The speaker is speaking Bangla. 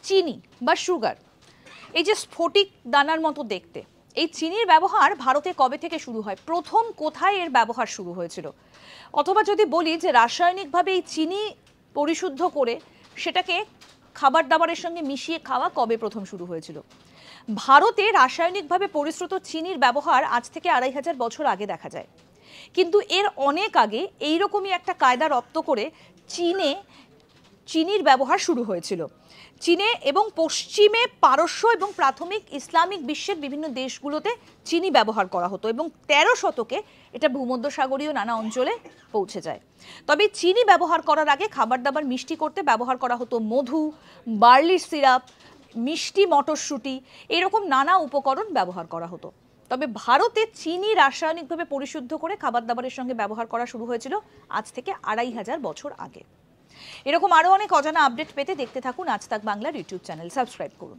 চিনি বা সুগার, এই যে স্ফটিক দানার মতো দেখতে, এই চিনির ব্যবহার ভারতে কবে থেকে শুরু হয়, প্রথম কোথায় এর ব্যবহার শুরু হয়েছিল? অথবা যদি বলি যে রাসায়নিকভাবে এই চিনি পরিশুদ্ধ করে সেটাকে খাবার দাবারের সঙ্গে মিশিয়ে খাওয়া কবে প্রথম শুরু হয়েছিল? ভারতে রাসায়নিকভাবে পরিশ্রুত চিনির ব্যবহার আজ থেকে 2500 বছর আগে দেখা যায়, কিন্তু এর অনেক আগে এইরকমই একটা কায়দা রপ্ত করে চিনির ব্যবহার শুরু হয়েছিল। চীনে এবং পশ্চিমে পারস্য এবং প্রাথমিক ইসলামিক বিশ্বের বিভিন্ন দেশগুলোতে চিনি ব্যবহার করা হতো এবং 13 শতকে এটা ভূমধ্যসাগরীয় নানা অঞ্চলে পৌঁছে যায়। তবে চিনি ব্যবহার করার আগে খাবার দাবার মিষ্টি করতে ব্যবহার করা হতো মধু, বার্লির সিরাপ, মিষ্টি মটরশুঁটি, এরকম নানা উপকরণ ব্যবহার করা হতো। তবে ভারতে চিনি রাসায়নিকভাবে পরিশুদ্ধ করে খাবার দাবারের সঙ্গে ব্যবহার করা শুরু হয়েছিল আজ থেকে 2500 বছর আগে। এরকম আরো অনেক অজানা আপডেট পেতে দেখতে থাকুন আজ তাক বাংলার ইউটিউব চ্যানেল, সাবস্ক্রাইব করুন।